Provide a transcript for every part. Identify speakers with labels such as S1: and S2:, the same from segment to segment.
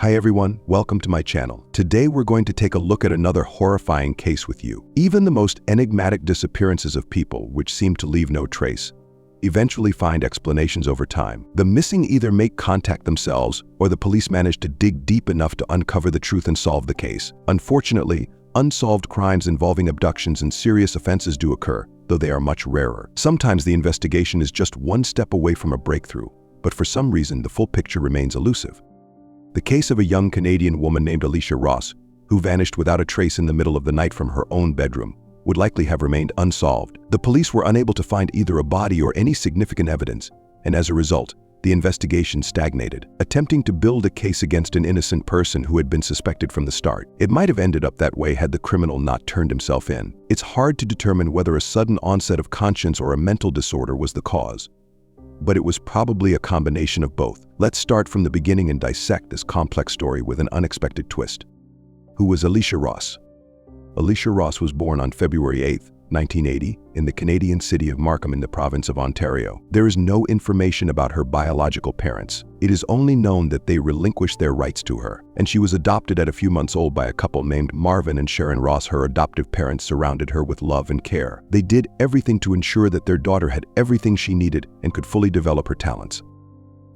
S1: Hi everyone, welcome to my channel. Today we're going to take a look at another horrifying case with you. Even the most enigmatic disappearances of people, which seem to leave no trace, eventually find explanations over time. The missing either make contact themselves, or the police manage to dig deep enough to uncover the truth and solve the case. Unfortunately, unsolved crimes involving abductions and serious offenses do occur, though they are much rarer. Sometimes the investigation is just one step away from a breakthrough, but for some reason the full picture remains elusive. The case of a young Canadian woman named Alicia Ross, who vanished without a trace in the middle of the night from her own bedroom, would likely have remained unsolved. The police were unable to find either a body or any significant evidence, and as a result, the investigation stagnated. Attempting to build a case against an innocent person who had been suspected from the start, it might have ended up that way had the criminal not turned himself in. It's hard to determine whether a sudden onset of conscience or a mental disorder was the cause, but it was probably a combination of both. Let's start from the beginning and dissect this complex story with an unexpected twist. Who was Alicia Ross? Alicia Ross was born on February 8, 1980, in the Canadian city of Markham in the province of Ontario. There is no information about her biological parents. It is only known that they relinquished their rights to her, and she was adopted at a few months old by a couple named Marvin and Sharon Ross. Her adoptive parents surrounded her with love and care. They did everything to ensure that their daughter had everything she needed and could fully develop her talents.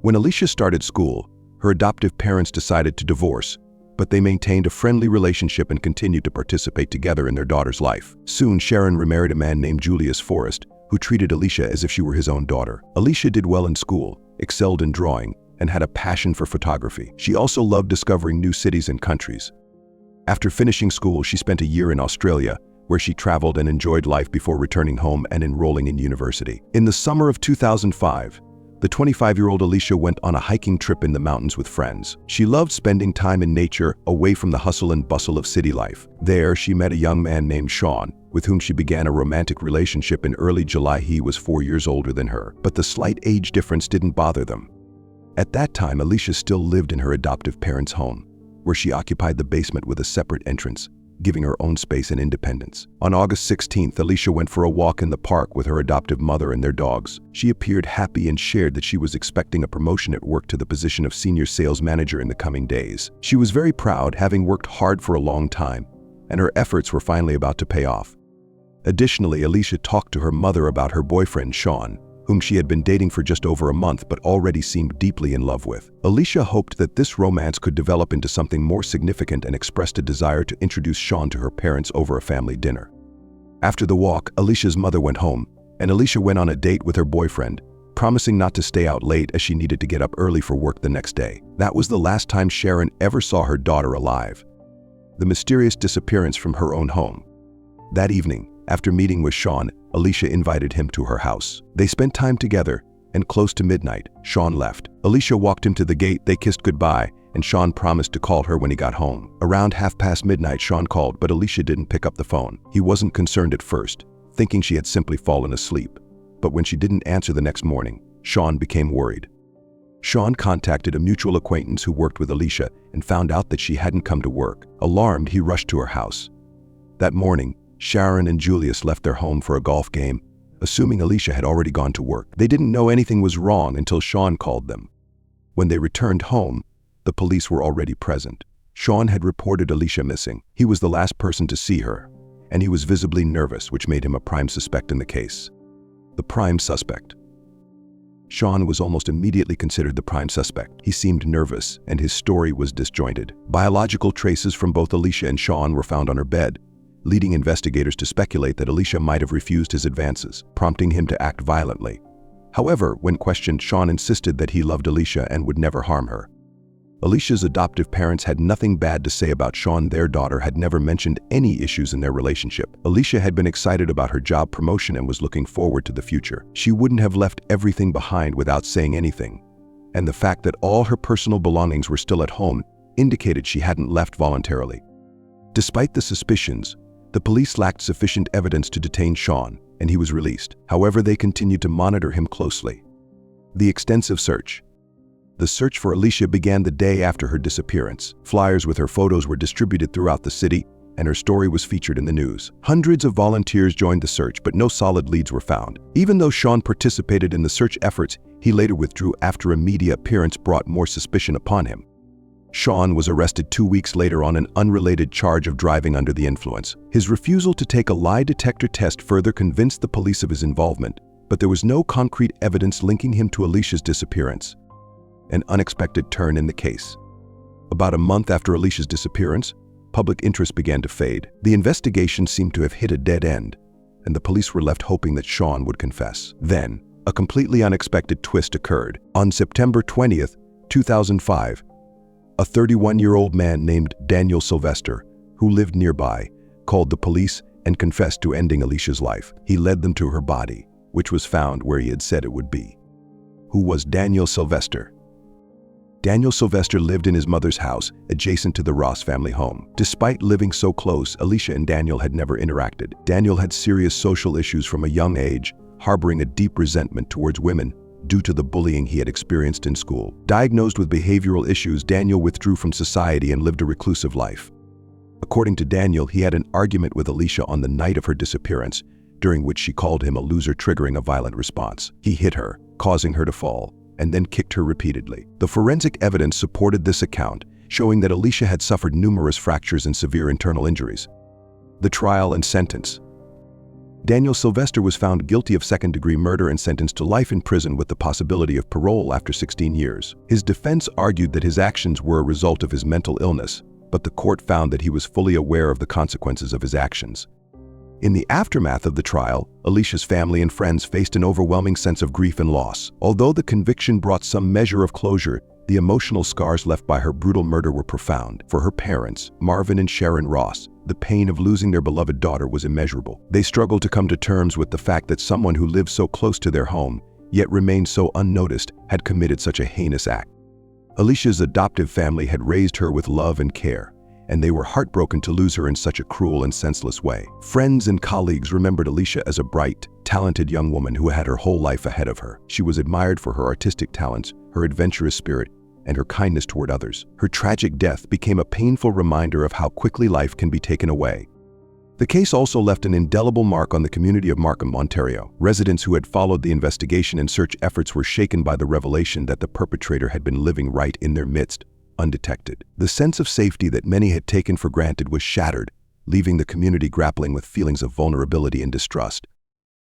S1: When Alicia started school, her adoptive parents decided to divorce, but they maintained a friendly relationship and continued to participate together in their daughter's life. Soon, Sharon remarried a man named Julius Forrest, who treated Alicia as if she were his own daughter. Alicia did well in school, excelled in drawing, and had a passion for photography. She also loved discovering new cities and countries. After finishing school, she spent a year in Australia, where she traveled and enjoyed life before returning home and enrolling in university. In the summer of 2005, the 25-year-old Alicia went on a hiking trip in the mountains with friends. She loved spending time in nature, away from the hustle and bustle of city life. There, she met a young man named Sean, with whom she began a romantic relationship in early July. He was 4 years older than her, but the slight age difference didn't bother them. At that time, Alicia still lived in her adoptive parents' home, where she occupied the basement with a separate entrance, giving her own space and independence. On August 16th, Alicia went for a walk in the park with her adoptive mother and their dogs. She appeared happy and shared that she was expecting a promotion at work to the position of senior sales manager in the coming days. She was very proud, having worked hard for a long time, and her efforts were finally about to pay off. Additionally, Alicia talked to her mother about her boyfriend, Sean, whom she had been dating for just over a month but already seemed deeply in love with. Alicia hoped that this romance could develop into something more significant and expressed a desire to introduce Sean to her parents over a family dinner. After the walk, Alicia's mother went home, and Alicia went on a date with her boyfriend, promising not to stay out late as she needed to get up early for work the next day. That was the last time Sharon ever saw her daughter alive. The mysterious disappearance from her own home. That evening, after meeting with Sean, Alicia invited him to her house. They spent time together, and close to midnight, Sean left. Alicia walked him to the gate, they kissed goodbye, and Sean promised to call her when he got home. Around midnight, Sean called, but Alicia didn't pick up the phone. He wasn't concerned at first, thinking she had simply fallen asleep. But when she didn't answer the next morning, Sean became worried. Sean contacted a mutual acquaintance who worked with Alicia and found out that she hadn't come to work. Alarmed, he rushed to her house. That morning, Sharon and Julius left their home for a golf game, assuming Alicia had already gone to work. They didn't know anything was wrong until Sean called them. When they returned home, the police were already present. Sean had reported Alicia missing. He was the last person to see her, and he was visibly nervous, which made him a prime suspect in the case. The prime suspect. Sean was almost immediately considered the prime suspect. He seemed nervous, and his story was disjointed. Biological traces from both Alicia and Sean were found on her bed, leading investigators to speculate that Alicia might have refused his advances, prompting him to act violently. However, when questioned, Sean insisted that he loved Alicia and would never harm her. Alicia's adoptive parents had nothing bad to say about Sean. Their daughter had never mentioned any issues in their relationship. Alicia had been excited about her job promotion and was looking forward to the future. She wouldn't have left everything behind without saying anything, and the fact that all her personal belongings were still at home indicated she hadn't left voluntarily. Despite the suspicions, the police lacked sufficient evidence to detain Sean, and he was released. However, they continued to monitor him closely. The extensive search. The search for Alicia began the day after her disappearance. Flyers with her photos were distributed throughout the city, and her story was featured in the news. Hundreds of volunteers joined the search, but no solid leads were found. Even though Sean participated in the search efforts, he later withdrew after a media appearance brought more suspicion upon him. Sean was arrested 2 weeks later on an unrelated charge of driving under the influence. His refusal to take a lie detector test further convinced the police of his involvement, but there was no concrete evidence linking him to Alicia's disappearance. An unexpected turn in the case. About a month after Alicia's disappearance, public interest began to fade. The investigation seemed to have hit a dead end, and the police were left hoping that Sean would confess. Then, a completely unexpected twist occurred. On September 20th, 2005, a 31-year-old man named Daniel Sylvester, who lived nearby, called the police and confessed to ending Alicia's life. He led them to her body, which was found where he had said it would be. Who was Daniel Sylvester? Daniel Sylvester lived in his mother's house, adjacent to the Ross family home. Despite living so close, Alicia and Daniel had never interacted. Daniel had serious social issues from a young age, harboring a deep resentment towards women due to the bullying he had experienced in school. Diagnosed with behavioral issues, Daniel withdrew from society and lived a reclusive life. According to Daniel, he had an argument with Alicia on the night of her disappearance, during which she called him a loser, triggering a violent response. He hit her, causing her to fall, and then kicked her repeatedly. The forensic evidence supported this account, showing that Alicia had suffered numerous fractures and severe internal injuries. The trial and sentence. Daniel Sylvester was found guilty of second-degree murder and sentenced to life in prison with the possibility of parole after 16 years. His defense argued that his actions were a result of his mental illness, but the court found that he was fully aware of the consequences of his actions. In the aftermath of the trial, Alicia's family and friends faced an overwhelming sense of grief and loss. Although the conviction brought some measure of closure, the emotional scars left by her brutal murder were profound. For her parents, Marvin and Sharon Ross, the pain of losing their beloved daughter was immeasurable. They struggled to come to terms with the fact that someone who lived so close to their home, yet remained so unnoticed, had committed such a heinous act. Alicia's adoptive family had raised her with love and care, and they were heartbroken to lose her in such a cruel and senseless way. Friends and colleagues remembered Alicia as a bright, talented young woman who had her whole life ahead of her. She was admired for her artistic talents, her adventurous spirit, and her kindness toward others. Her tragic death became a painful reminder of how quickly life can be taken away. The case also left an indelible mark on the community of Markham, Ontario. Residents who had followed the investigation and search efforts were shaken by the revelation that the perpetrator had been living right in their midst, undetected. The sense of safety that many had taken for granted was shattered, leaving the community grappling with feelings of vulnerability and distrust.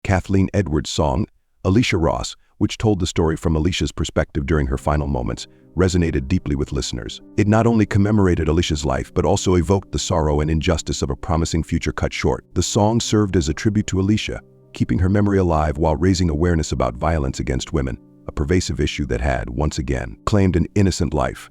S1: Kathleen Edwards' song, Alicia Ross, which told the story from Alicia's perspective during her final moments, resonated deeply with listeners. It not only commemorated Alicia's life, but also evoked the sorrow and injustice of a promising future cut short. The song served as a tribute to Alicia, keeping her memory alive while raising awareness about violence against women, a pervasive issue that had, once again, claimed an innocent life.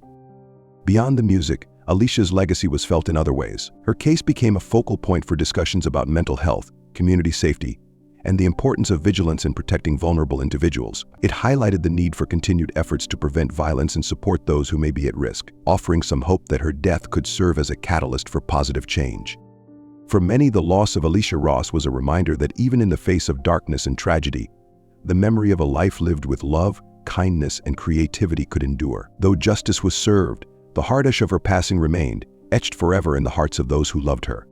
S1: Beyond the music, Alicia's legacy was felt in other ways. Her case became a focal point for discussions about mental health, community safety, and the importance of vigilance in protecting vulnerable individuals. It highlighted the need for continued efforts to prevent violence and support those who may be at risk, offering some hope that her death could serve as a catalyst for positive change. For many, the loss of Alicia Ross was a reminder that even in the face of darkness and tragedy, the memory of a life lived with love, kindness, and creativity could endure. Though justice was served, the heartache of her passing remained, etched forever in the hearts of those who loved her.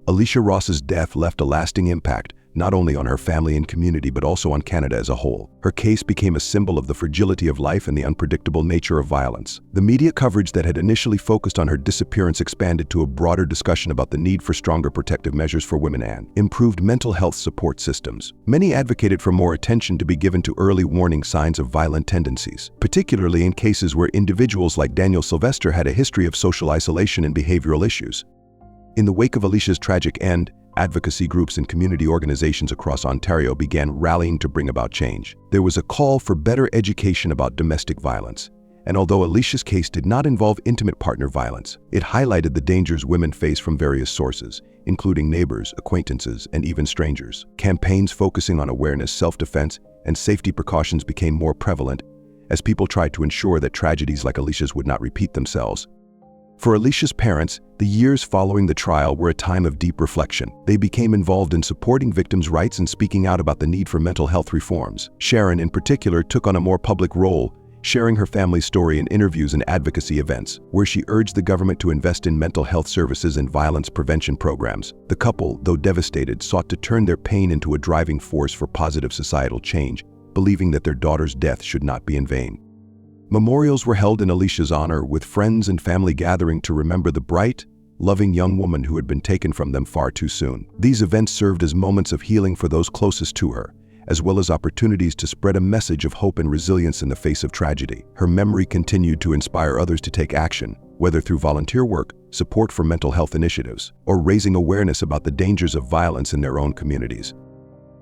S1: Alicia Ross's death left a lasting impact, not only on her family and community but also on Canada as a whole. Her case became a symbol of the fragility of life and the unpredictable nature of violence. The media coverage that had initially focused on her disappearance expanded to a broader discussion about the need for stronger protective measures for women and improved mental health support systems. Many advocated for more attention to be given to early warning signs of violent tendencies, particularly in cases where individuals like Daniel Sylvester had a history of social isolation and behavioral issues. In the wake of Alicia's tragic end, advocacy groups and community organizations across Ontario began rallying to bring about change. There was a call for better education about domestic violence, and although Alicia's case did not involve intimate partner violence, it highlighted the dangers women face from various sources, including neighbors, acquaintances, and even strangers. Campaigns focusing on awareness, self-defense, and safety precautions became more prevalent as people tried to ensure that tragedies like Alicia's would not repeat themselves. For Alicia's parents, the years following the trial were a time of deep reflection. They became involved in supporting victims' rights and speaking out about the need for mental health reforms. Sharon, in particular, took on a more public role, sharing her family's story in interviews and advocacy events, where she urged the government to invest in mental health services and violence prevention programs. The couple, though devastated, sought to turn their pain into a driving force for positive societal change, believing that their daughter's death should not be in vain. Memorials were held in Alicia's honor, with friends and family gathering to remember the bright, loving young woman who had been taken from them far too soon. These events served as moments of healing for those closest to her, as well as opportunities to spread a message of hope and resilience in the face of tragedy. Her memory continued to inspire others to take action, whether through volunteer work, support for mental health initiatives, or raising awareness about the dangers of violence in their own communities.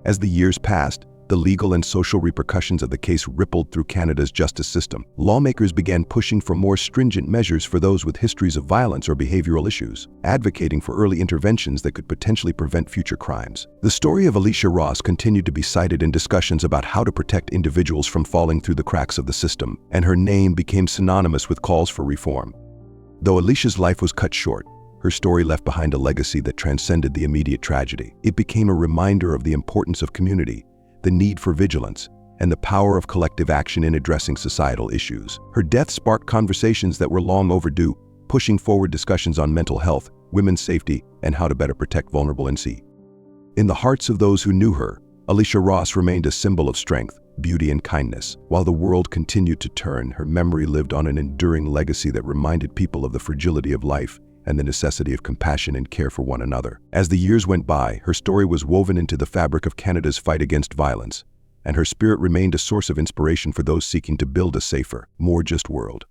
S1: As the years passed, the legal and social repercussions of the case rippled through Canada's justice system. Lawmakers began pushing for more stringent measures for those with histories of violence or behavioral issues, advocating for early interventions that could potentially prevent future crimes. The story of Alicia Ross continued to be cited in discussions about how to protect individuals from falling through the cracks of the system, and her name became synonymous with calls for reform. Though Alicia's life was cut short, her story left behind a legacy that transcended the immediate tragedy. It became a reminder of the importance of community, the need for vigilance, and the power of collective action in addressing societal issues. Her death sparked conversations that were long overdue, pushing forward discussions on mental health, women's safety, and how to better protect vulnerable NC. In the hearts of those who knew her, Alicia Ross remained a symbol of strength, beauty, and kindness. While the world continued to turn, her memory lived on, an enduring legacy that reminded people of the fragility of life and the necessity of compassion and care for one another. As the years went by, her story was woven into the fabric of Canada's fight against violence, and her spirit remained a source of inspiration for those seeking to build a safer, more just world.